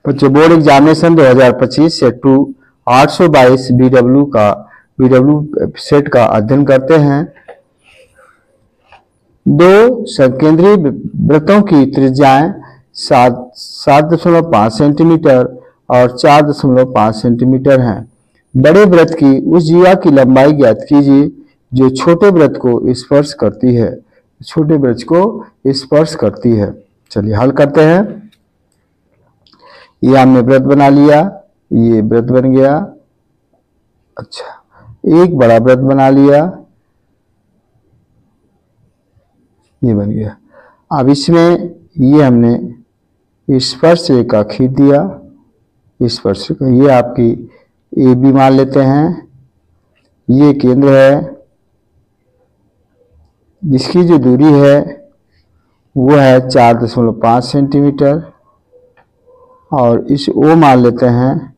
बच्चों board examination 2025 set two 822 BW set का अध्ययन करते हैं। दो संकेंद्रीय वृत्तों की त्रिज्याएं 7.5 सेंटीमीटर और 4.5 सेंटीमीटर हैं। बड़े वृत्त की उस जीवा की लंबाई ज्ञात कीजिए जो छोटे वृत्त को स्पर्श करती है। छोटे वृत्त को स्पर्श करती है। चलिए हल करते हैं। ये हमने वृत्त बना लिया, ये वृत्त बन गया। अच्छा, एक बड़ा वृत्त बना लिया, ये बन गया। अब इसमें ये हमने स्पर्श रेखा खींच दिया। स्पर्श रेखा ये आपकी ए बी मान लेते हैं। ये केंद्र है, जिसकी जो दूरी है वो है 4.5 सेंटीमीटर और इस ओ मान लेते हैं,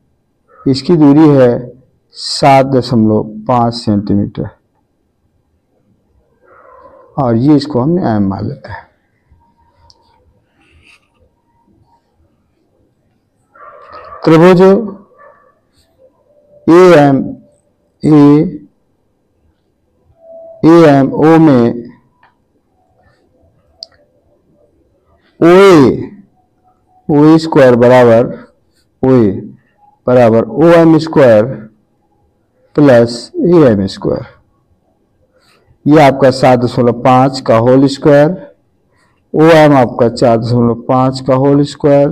इसकी दूरी है 7.5 सेंटीमीटर और ये इसको हमने एम मान लेते हैं। त्रिभुज ए एम ओ में ओ स्क्वायर बराबर O M square plus A M square. ये आपका 7.5 का होल स्क्वायर, ओ एम आपका 4.5 का whole square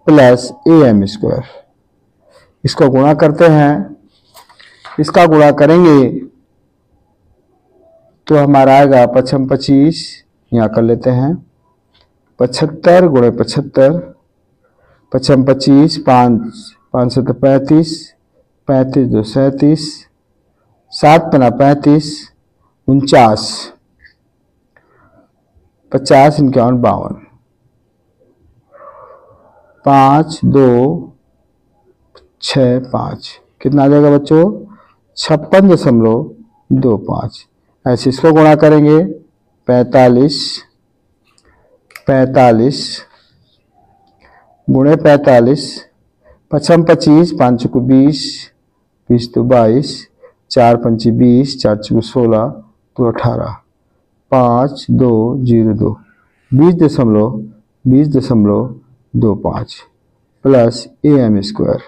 plus A M square. इसका गुणा करते हैं। इसका गुणा करेंगे तो हमारा आएगा 25, यहाँ कर लेते हैं 75 गुणे 75, 25, 5 से 35, 35 2 37, 7 पना 35, 49, 50 51 52, 5 2 6 5, कितना आ जाएगा बच्चों? 56.25। ऐसे इसको गुणा करेंगे 45 गुणे 45, 25, 5 को 20, 20 तो 22, 4 5 20, 4 4 16 तो 18, 5 2 0 2, 20.25 plus A M square.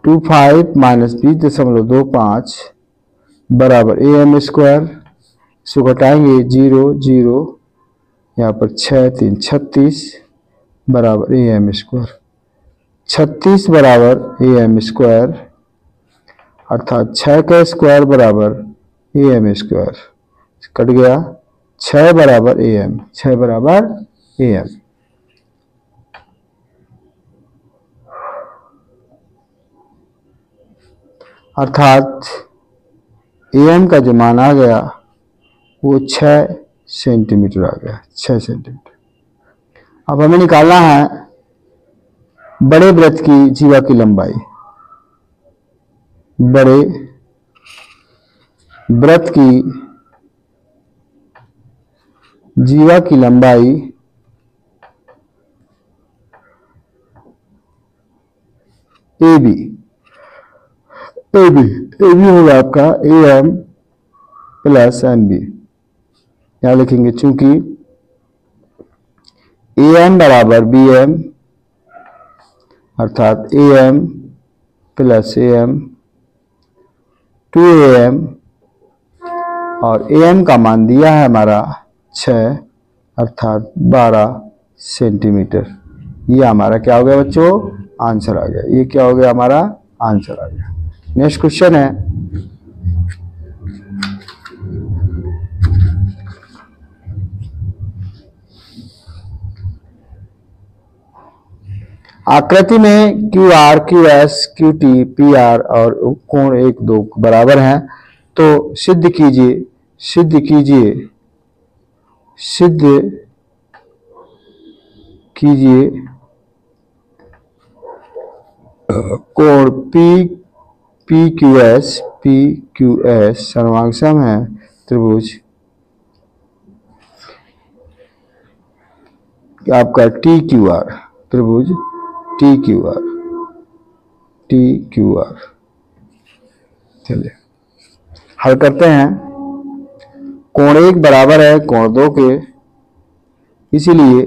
25 minus 20.25 बराबर ए एम स्क्वायर। इसको घटाएंगे 0 0, यहाँ पर 6 3 36 बराबर ए एम स्क्वायर। 36 बराबर ए एम स्क्वायर अर्थात 6 का स्क्वायर बराबर ए एम स्क्वायर। कट गया, 6 बराबर ए एम, 6 बराबर ए एम। अर्थात ए एम का जो मान आ गया वो 6 सेंटीमीटर आ गया, 6 सेंटीमीटर। अब हमें निकालना है बड़े वृत्त की जीवा की लंबाई। बड़े वृत्त की जीवा की लंबाई ए बी होगा आपका A M plus M B. यहां लिखेंगे चूंकि ए एम बराबर बी एम अर्थात A M plus A M 2 A M और ए एम का मान दिया है हमारा 6 अर्थात 12 सेंटीमीटर। ये हमारा क्या हो गया बच्चों? आंसर आ गया। ये क्या हो गया? हमारा आंसर आ गया। नेक्स्ट क्वेश्चन है, आकृति में Q R, Q S, Q T, P R और कोण 1 2 बराबर हैं, तो सिद्ध कीजिए कोण पी क्यू एस सर्वांगसम है त्रिभुज आपका टी क्यू आर, त्रिभुज T Q R, T Q R. चलिए हल करते हैं। कोण 1 बराबर है कोण 2 के, इसीलिए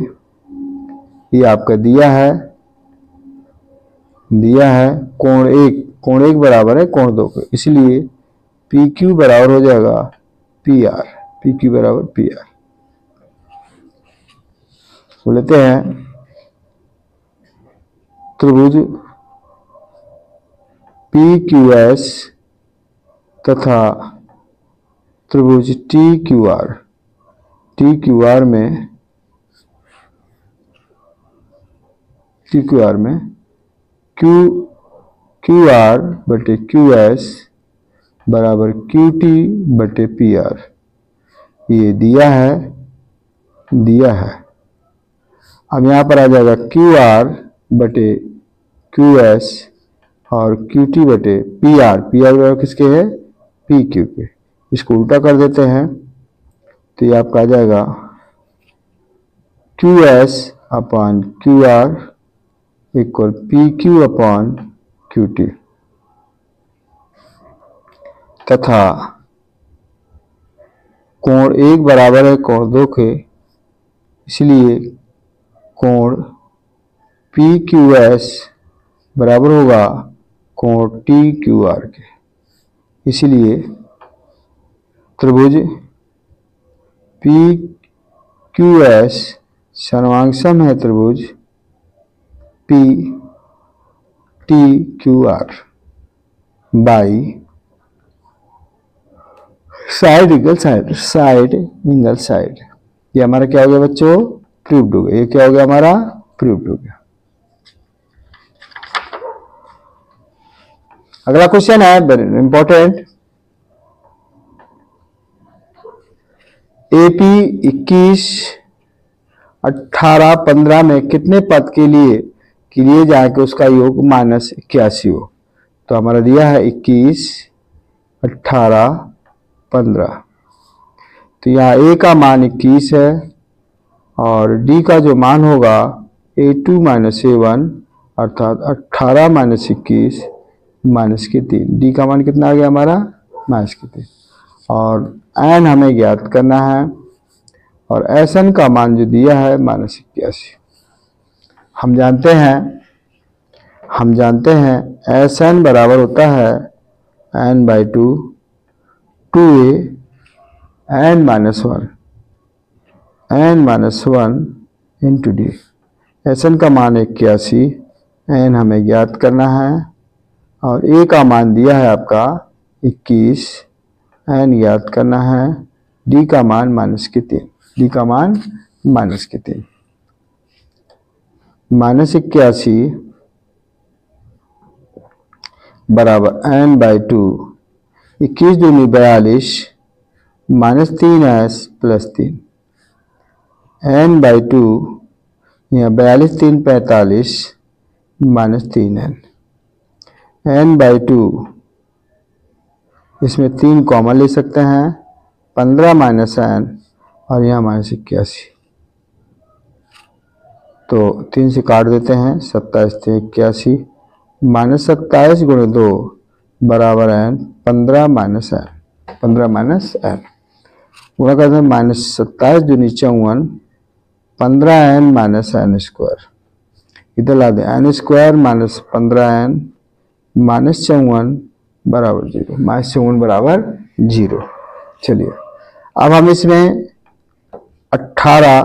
ये आपका दिया है कोण 1 बराबर है कोण 2 के, इसलिए पी क्यू बराबर हो जाएगा पी आर, पी क्यू बराबर पी आर। तो लेते हैं त्रिभुज पी क्यू एस तथा त्रिभुज T Q R, T Q R में क्यू आर बटे क्यू एस बराबर क्यू टी बटे पी आर, ये दिया है। अब यहां पर आ जाएगा क्यू आर बटे क्यू एस और क्यू टी बटे पी आर, बराबर किसके है, पी क्यू के। इसको उल्टा कर देते हैं तो ये आपका आ जाएगा Q S upon Q R equal P Q upon Q T, तथा कोण 1 बराबर है कोण 2 के, इसलिए कोण पी क्यू एस बराबर होगा कोण टी क्यू आर के, इसलिए त्रिभुज पी क्यू एस सर्वांगसम है त्रिभुज P T Q R by side angle side. ये हमारा क्या हो गया बच्चों, प्रूव्ड हो गया। ये क्या हो गया हमारा, प्रूव्ड हो गया। अगला क्वेश्चन है वेरी इंपॉर्टेंट। एपी 21, 18, 15 में कितने पद के लिए जाए कि उसका योग -81 हो। तो हमारा दिया है 21, 18, 15। तो यहाँ ए का मान 21 है और डी का जो मान होगा A2 - A1 अर्थात 18 - 21 -3। डी का मान कितना आ गया हमारा, -3। और एन हमें ज्ञात करना है और एस एन का मान जो दिया है -81। हम जानते हैं एस एन बराबर होता है n/2 2a n-1 into D. S N का मान 81, एन हमें ज्ञात करना है और ए का मान दिया है आपका 21, एन ज्ञात करना है, डी का मान -3, डी का मान -3। -81 बराबर n/2, 21 दूनी 42 -3s + 3 n/2, यहाँ 42 3 45 -3n n/2। इसमें 3 कॉमन ले सकते हैं, 15 -n और यहाँ -81। तो 3 से काट देते हैं, 27 × 81 -27 × 2 बराबर n 15 -n, 15 -n गुणा करते हैं -27 दूनी 54 15n -n²। इधर ला दें n² -15n -54 बराबर 0, -54 बराबर 0। चलिए अब हम इसमें 18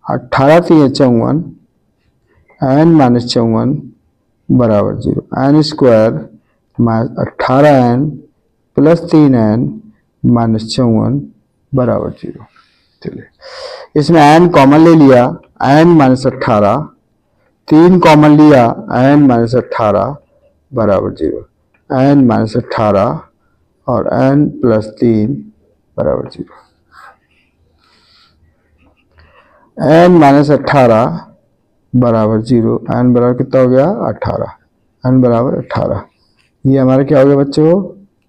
3 54 n -54 बराबर 0, n² 18n + 3n -54 बराबर 0। चलिए इसमें n कॉमन ले लिया, n -18, 3 कॉमन लिया, n -18 बराबर 0, n -18 और n + 3 बराबर 0। n -18 बराबर 0, n बराबर कितना हो गया 18, n बराबर 18। ये हमारा क्या हो गया बच्चों,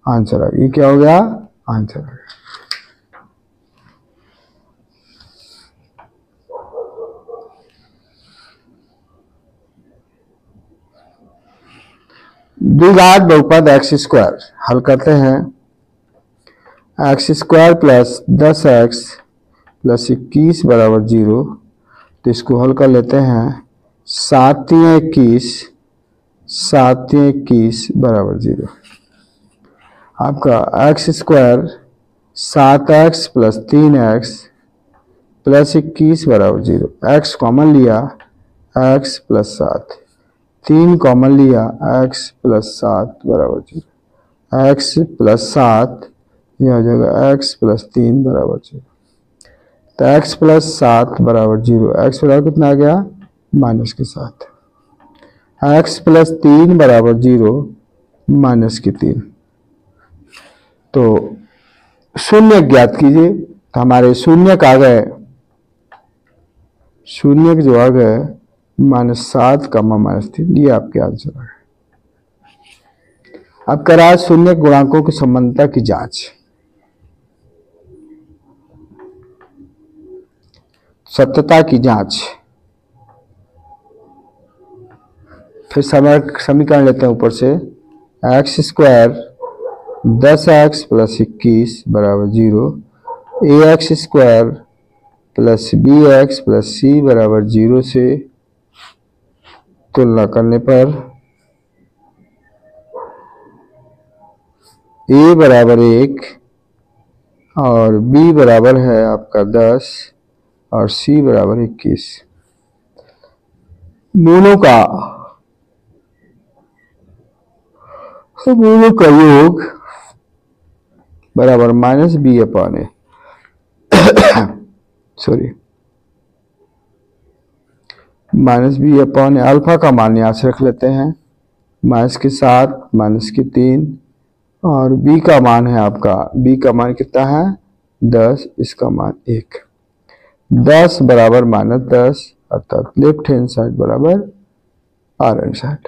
आंसर आ गया। ये क्या हो गया, आंसर आ गया। द्विघात बहुपद एक्स स्क्वायर हल करते हैं। X square plus 10x plus 21 बराबर 0। तो इसको हल कर लेते हैं। 7 या 21, 7 या 21 बराबर 0। आपका x square 7x plus 3x plus 21 बराबर 0। x कॉमन लिया, x प्लस 7, 3 कॉमन लिया, x प्लस 7 बराबर 0। x प्लस 7 यह हो जाएगा x प्लस 3 बराबर 0। तो x प्लस 7 बराबर 0। x बराबर कितना आ गया? माइनस के 7। x प्लस 3 बराबर 0 माइनस के 3। तो शून्य ज्ञात कीजिए। तो हमारे शून्य आ गए, शून्य जो आ गए -7 -3। ये आपके आंसर है। अब करा शून्य गुणांकों की समानता की जांच। सत्यता की जांच। फिर समीकरण लेते हैं ऊपर से। एक्स स्क्वायर 10x प्लस 21 बराबर 0, a x square plus b x plus c बराबर 0 से तुलना करने पर ए बराबर 1 और बी बराबर है आपका 10 और सी बराबर 21। मूलों का योग बराबर -b/a। Sorry, -b/a। अल्फा का मान यहाँ से रख लेते हैं, -7 -3 और b का मान है आपका, b का मान कितना है? 10, इसका मान 1। 10 बराबर -10 अर्थात लेफ्ट हैंड साइड बराबर आर हैंड साइड।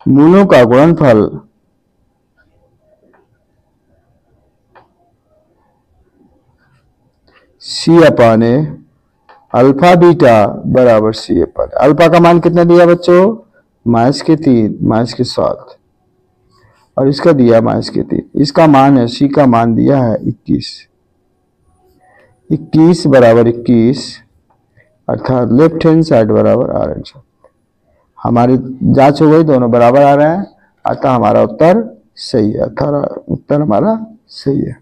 मूलों का गुणनफल c/a अल्फा बीटा बराबर c/a। अल्फा का मान कितना दिया बच्चों? -3 -7 और इसका दिया -3। इसका मान है, c का मान दिया है 21। 21 बराबर 21 अर्थात लेफ्ट हैंड साइड बराबर आर हैंड साइड। हमारी जांच हो गई, दोनों बराबर आ रहे हैं, अतः हमारा उत्तर सही है। उत्तर हमारा सही है।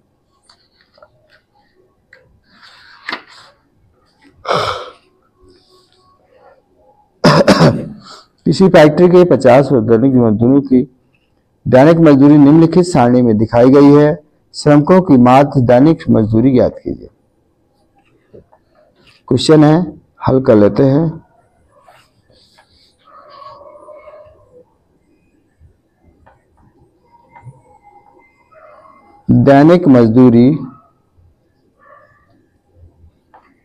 किसी फैक्ट्री के 50 दैनिक मजदूरों की दैनिक मजदूरी निम्नलिखित सारणी में दिखाई गई है। श्रमिकों की मात्र दैनिक मजदूरी ज्ञात कीजिए। क्वेश्चन है, हल कर लेते हैं। दैनिक मजदूरी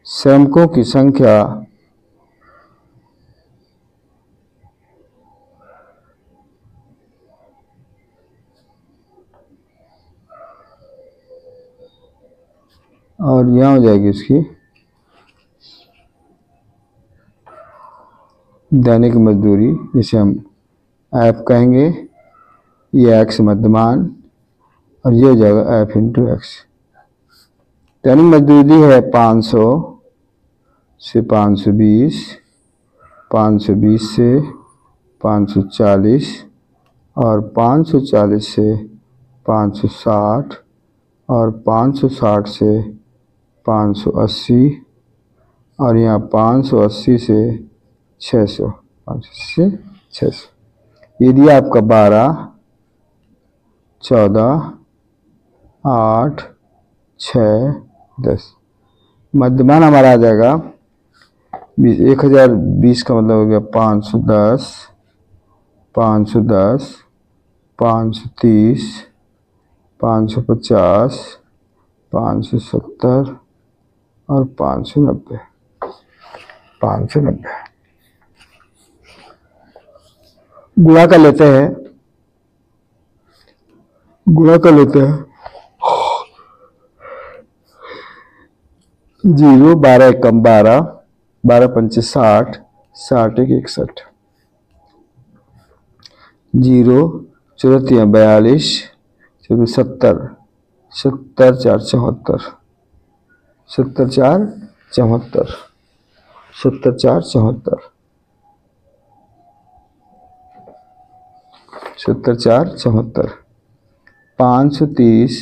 श्रमिकों की संख्या और यहां हो जाएगी उसकी दैनिक मजदूरी, जिसे हम एफ कहेंगे। ये एक्स मध्यमान और ये हो जाएगा एफ इंटू एक्स। दैनिक मजदूरी है 500 से 520, 520 से 540 और 540 से 560 और 560 से 580 और यहाँ 580 से 600, 580 से 600। ये दिया आपका 12, 14, 8, 6, 10। मध्यमान हमारा आ जाएगा 1020 का मतलब हो गया 510, 510, 530, 550, 570 और 590। 590 गुणा कर लेते हैं, गुणा कर लेते हैं। 0, 12 एकम 12, 12 पंचे 60, 60 एक 61, 0, 4 3 42, 70, 70 4 74, 70 4 74, 70 4 74, 70 4 74, 530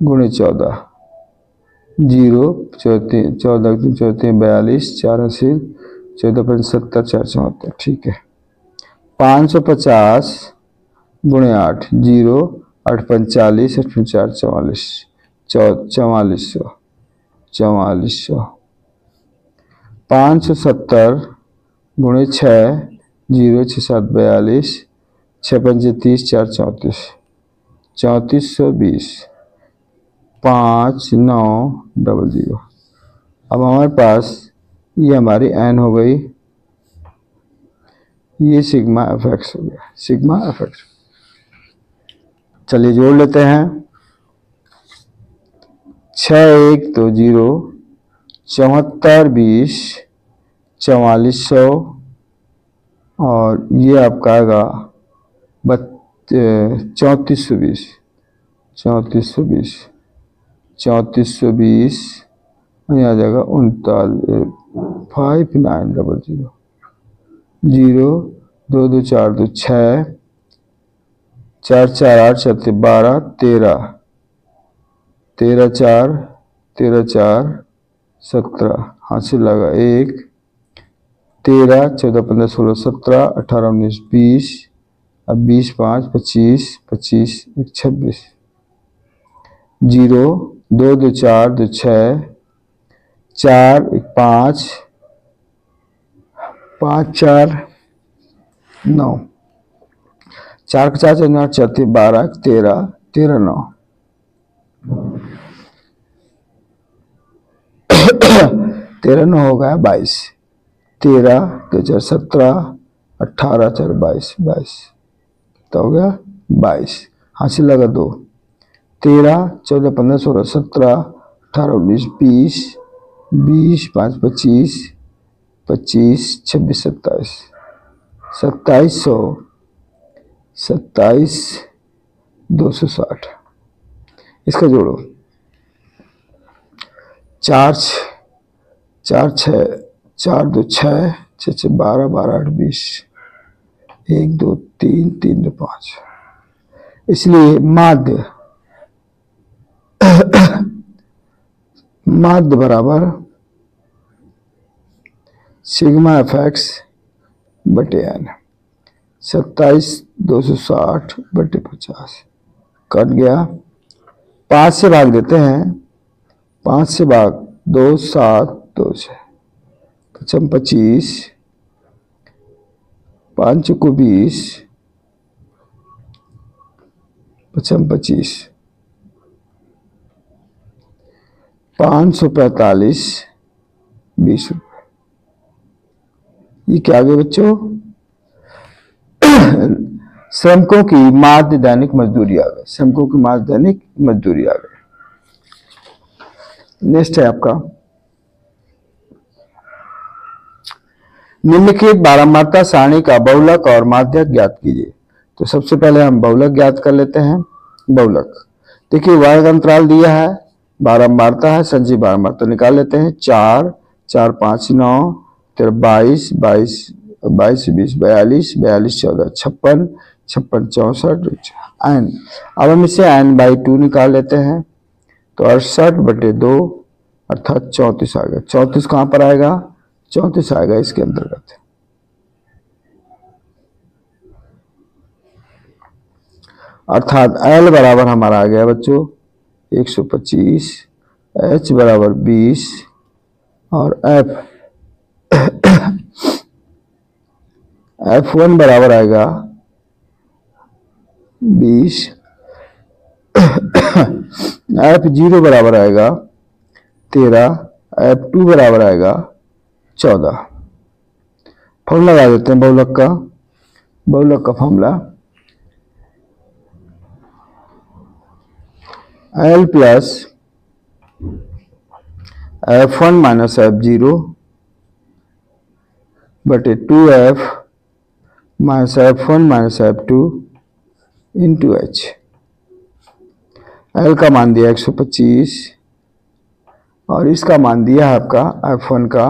गुणे 14, 0, 14 42, 4 80, 14 70 4 74, ठीक है। 550 गुणे 8, 0, 8 45, 8 4 44, 4400, 4400। 570 गुणे 6, 0, 6 7 42, 6 5 30, 4 34, 3420, 5 9 00। अब हमारे पास ये हमारी एन हो गई, ये सिग्मा एफ एक्स हो गया, सिग्मा एफ एक्स। चलिए जोड़ लेते हैं। 6 1 2 0, 74 20, 4400, और ये आपका आएगा 3420, 3420, 3420, यहाँ आ जाएगा 5900, 0 2 2 4 2 6, 4 4 8 7 12, 13, 13 4 13 4 17, हाथ से लगा 1, 13 14 15 16 17 18 19 20, अब 20 5 25 25 1 26, 0 2 2 4 2 6, 4 1 5 5 4 9, 4 का 4 9 4 12 13 13 9, 13 9 हो गया 22, 13 2 4 17, 18 4 22 22, तो हो गया 22, हाथ से लगा 2, 13 14 15 16 17 18 19 20 20 5 25 25 26 27 2700, 27 260। इसका जोड़ो, 4 4 6 4 2 6 6 6 12 12 8 20, 1 2 3 3 2 5। इसलिए माध्य माध्य बराबर सिग्मा एफ एक्स बटे एन, 27 260 बटे 50, कट गया। 5 से भाग देते हैं, 5 से भाग 2 7 2 6, 5 25, 5 को 20, 5 25, 545 20 रुपये। ये क्या आ गया बच्चों? श्रमिकों की माध्य दैनिक मजदूरी आ गई, श्रमिकों की माध्य दैनिक मजदूरी आ गई। नेक्स्ट है आपका निम्नलिखित बारंबारता सारणी का बहुलक और माध्यक ज्ञात कीजिए। तो सबसे पहले हम बहुलक ज्ञात कर लेते हैं। बहुलक देखिए, वर्ग अंतराल दिया है, बारंबारता है, संजीव बारंबारता निकाल लेते हैं। 4 4 5 9 22 22 22 20 42 42 14 56 56 64 एन। अब हम इसे एन बाई 2 निकाल लेते हैं, तो 68 बटे 2 अर्थात 34 आ गया। 34 कहां पर आएगा? 34 आएगा इसके अंतर्गत। अर्थात L बराबर हमारा आ गया बच्चों 125, H बराबर 20 और F1 बराबर आएगा 20, F0 बराबर आएगा 13, F2 बराबर आएगा 14। फॉर्मूला लगा देते हैं बहुलक का। बहुलक का formula L plus F1 minus F0 बटे 2F minus F1 minus F2 into H। L का मान दिया 125 और इसका मान दिया है आपका F1 का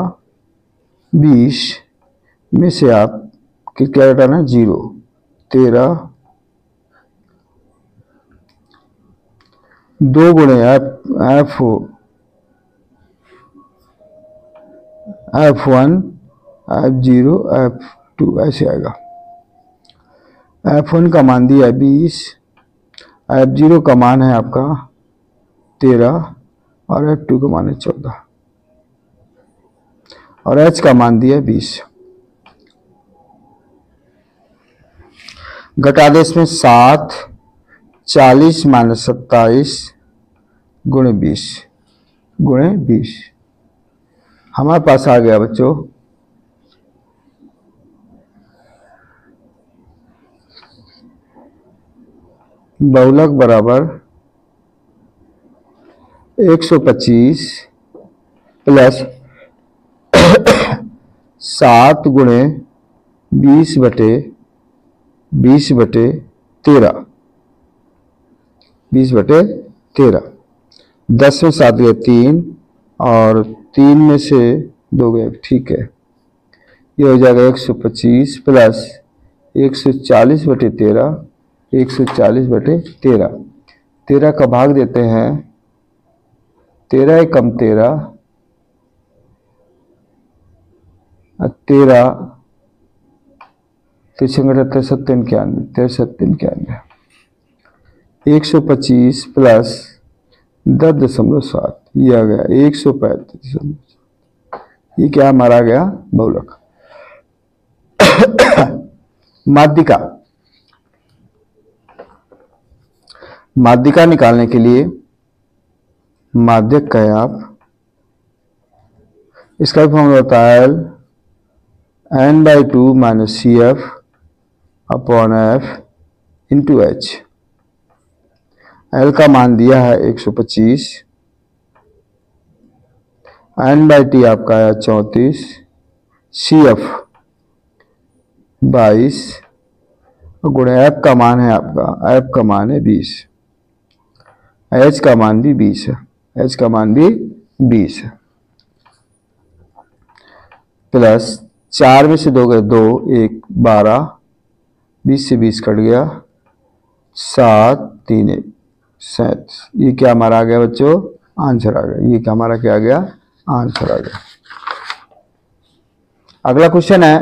20 में से आप क्या घटाना 0 13 2 गुणे F1 F0 F2 ऐसे आएगा। F1 का मान दिया है 20, F0 का मान है आपका 13 और F2 का मान है 14 और H का मान दिया है 20। घटा दे इसमें 7 40 माइनस 27 गुणे 20 हमारे पास आ गया बच्चों बहुलक बराबर 125 प्लस 7 गुणे 20 बटे 13 10 में 7 गए 3 और 3 में से 2 गए, ठीक है। ये हो जाएगा 125 प्लस 140 बटे 13 140 बटे 13 का भाग देते हैं 13 एकम 13 13 3 7 91 13 125 प्लस 10.7 ये आ गया 135। ये क्या हमारा आ गया बहुलक। माध्यिका निकालने के लिए माध्यक कहे आप, इसका फॉर्मूला होता है n/2 minus CF upon F into H। L का मान दिया है 125, n/T आपका आया 34, CF 22 और गुणे F का मान है आपका F का मान है 20, H का मान भी 20 है, H का मान भी 20 है। प्लस 4 में से 2 गए 2 1 12 20 से 20 कट गया 7 3 1 7। ये क्या हमारा आ गया बच्चों आंसर आ गया। ये क्या हमारा क्या आ गया आंसर आ गया। अगला क्वेश्चन है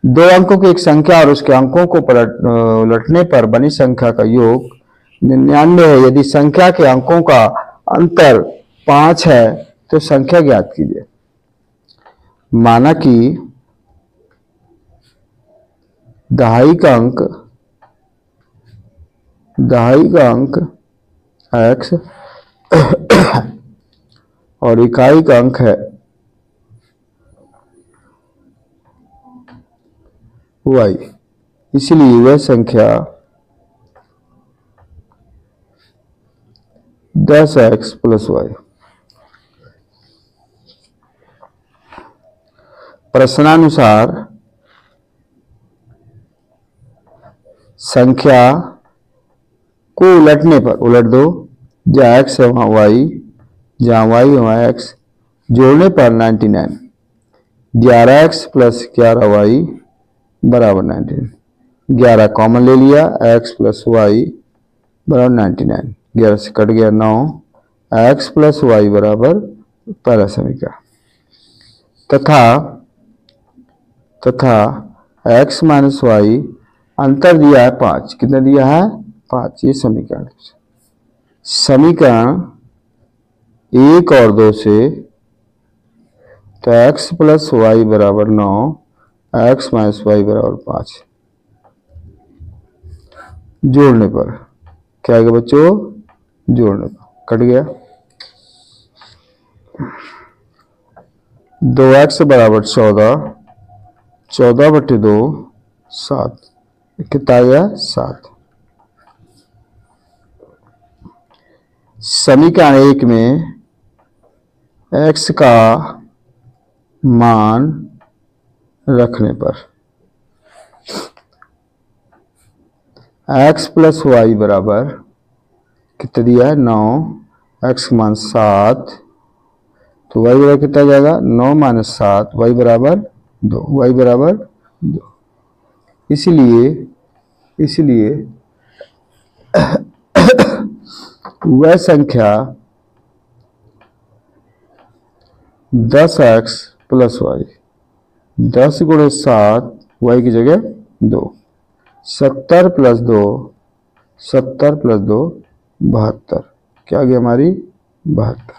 2 अंकों की एक संख्या और उसके अंकों को उलटने पर बनी संख्या का योग 99 है। यदि संख्या के अंकों का अंतर 5 है तो संख्या ज्ञात कीजिए। माना कि दहाई का अंक x और इकाई का अंक है y, इसलिए वह संख्या 10x प्लस y। प्रश्नानुसार संख्या को उलटने पर उलट दो, जहाँ x है वहाँ y, जहाँ y है वहाँ x, जोड़ने पर 99। 11x प्लस 11y बराबर 99। 11 कॉमन ले लिया, x प्लस y बराबर 99। 11 से कट गया 9, x प्लस y बराबर पहला समीकरण। तथा x माइनस y अंतर दिया है 5। कितना दिया है 5। ये समीकरण 1 और 2 से तो x प्लस y बराबर 9, x माइनस y बराबर 5 जोड़ने पर क्या आएगा बच्चों, जोड़ने पर कट गया। 2x बराबर 14, 14 बटे 2 7, कितना आया 7। समीकरण 1 में x का मान रखने पर x प्लस वाई बराबर कितना दिया है 9, x का मान 7, तो y बराबर कितना जाएगा 9 माइनस 7, y बराबर 2, y बराबर 2। इसलिए वह संख्या 10x प्लस वाई, 10 गुणे 7 वाई की जगह 2, 70 प्लस 2, 72, क्या आ गया हमारी 72।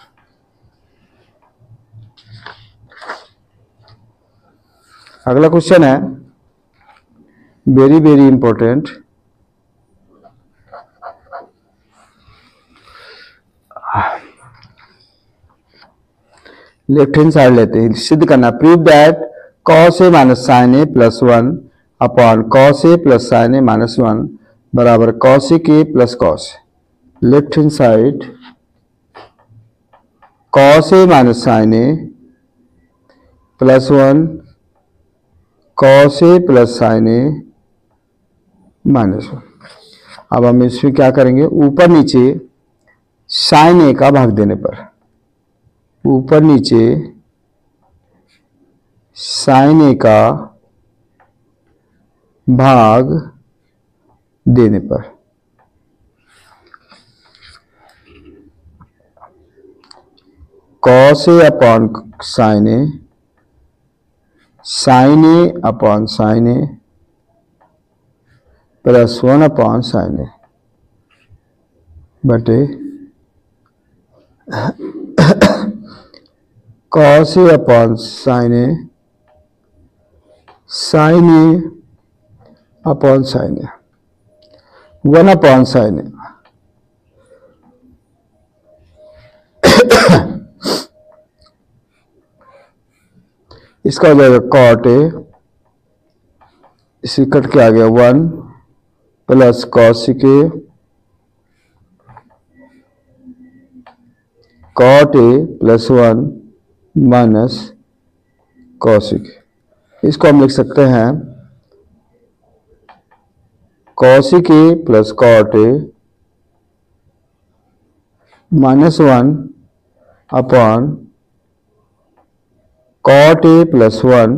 अगला क्वेश्चन है very very important. Left hand side लेते हैं, सिद्ध करना। Prove that cos a minus sine A plus 1 upon cos a plus sine A minus 1 बराबर cos a प्लस cos। Left hand side cos a minus sine A plus 1 cos a plus sine A minus 1। अब हम इसमें क्या करेंगे, ऊपर नीचे sign ए का भाग देने पर, ऊपर नीचे साइन ए का भाग देने पर cos A upon sine A, sign A upon sine A plus 1 upon sine ए बटे cos ए अपॉन साइन ए, साइन ए अपॉन साइन ए, 1 अपॉन साइन ए। इसका हो जाएगा cot ए, इसी कट के आ गया 1 plus cosic A, cot a plus 1 minus cosic। इसको हम लिख सकते हैं cosic a plus cot A minus 1 upon cot a plus 1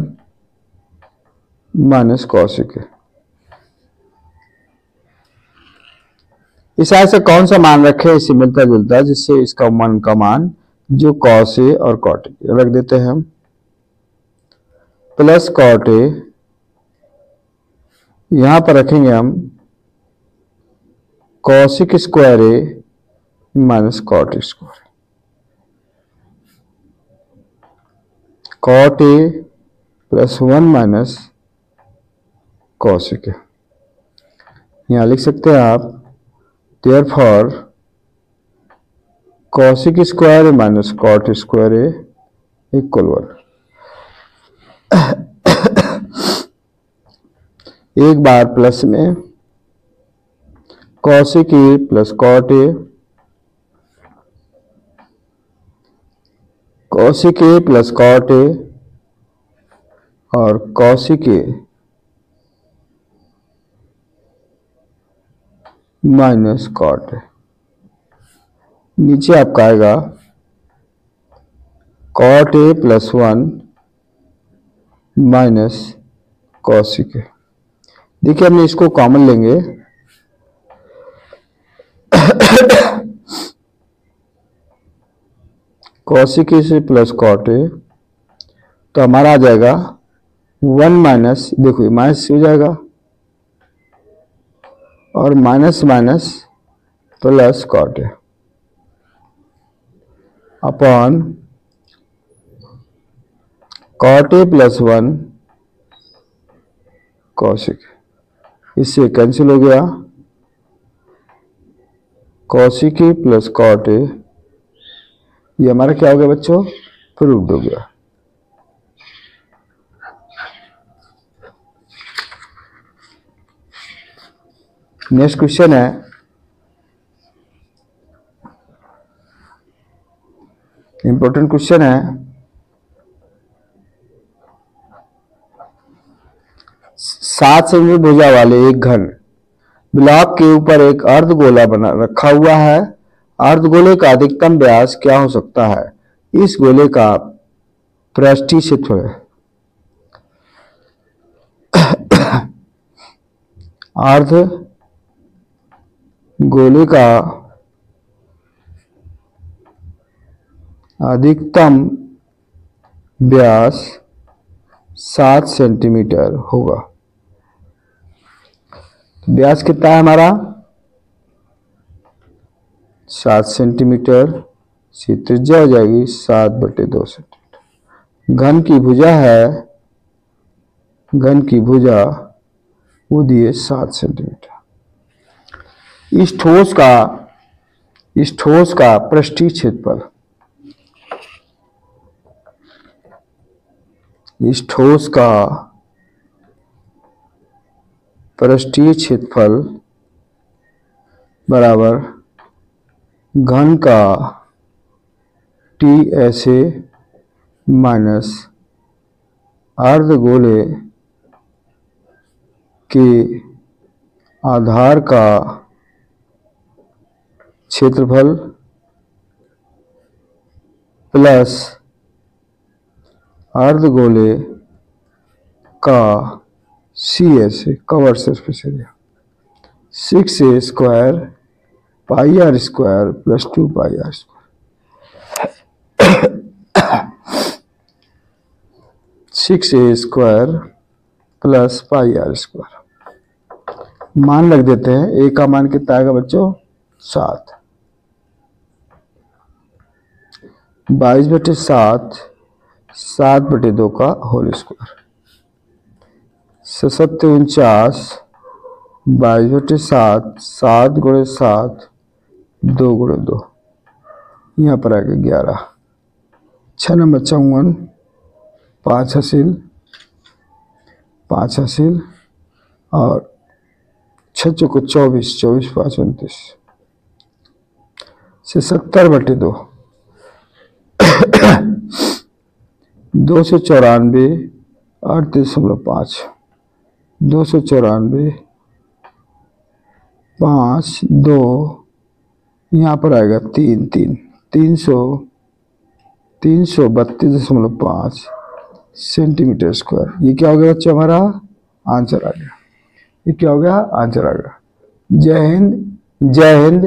minus cosic ए। इस आय से कौन सा मान रखे, इससे मिलता जुलता, जिससे इसका मान का मान जो cos ए और cot ए रख देते हैं हम, प्लस cot ए, यहां पर रखेंगे हम cosic square a minus cot square, cot a plus 1 minus cosic a. यहां लिख सकते हैं आप therefore cosic square minus cot square a equal 1। एक बार प्लस में cosic a plus cot a, cosic a plus cot a और cosic a minus cot a. नीचे आपका आएगा cot a plus 1 minus cosic a. देखिए हमने इसको कॉमन लेंगे, cosic ए से प्लस cot ए, तो हमारा आ जाएगा 1 माइनस, देखो माइनस हो जाएगा और minus minus plus cot A upon cot a plus 1 cosic। इससे कैंसिल हो गया, cosic ए प्लस cot ए, ये हमारा क्या हो गया बच्चों, प्रूव्ड हो गया। नेक्स्ट क्वेश्चन है इंपॉर्टेंट क्वेश्चन है। 7 सेंटीमीटर भुजा वाले एक घन ब्लॉक के ऊपर एक अर्धगोला बना रखा हुआ है। अर्धगोले का अधिकतम व्यास क्या हो सकता है? इस गोले का पृष्ठीय क्षेत्रफल है। अर्धगोले का अधिकतम व्यास 7 सेंटीमीटर होगा। व्यास कितना है हमारा? 7 सेंटीमीटर। सी त्रिज्या हो जाएगी 7/2 सेंटीमीटर। घन की भुजा है, घन की भुजा वो दिए 7 सेंटीमीटर। इस ठोस का पृष्ठीय क्षेत्रफल, इस ठोस का पृष्ठीय क्षेत्रफल बराबर घन का TSA माइनस अर्धगोले के आधार का क्षेत्रफल प्लस अर्धगोले का CSA cover surface area 6a square pi r square plus 2 पाई r square. 6a square plus pi r square. मान लग देते हैं। a का मान कितना आएगा बच्चों? 7। 22/7 7/2 का होल स्क्वायर। 7 22/7 7 × 7 2 × 2, यहाँ पर आएगा 11। 6 नंबर 54 5 हासिल और 6 चौको 24 24 5 29 से 70/2 294 38.5 294 5 2 यहाँ पर आएगा 332.5 सेंटीमीटर स्क्वायर। ये क्या हो गया बच्चों? हमारा आंसर आ गया। ये क्या हो गया? आंसर आ गया। जय हिंद, जय हिंद।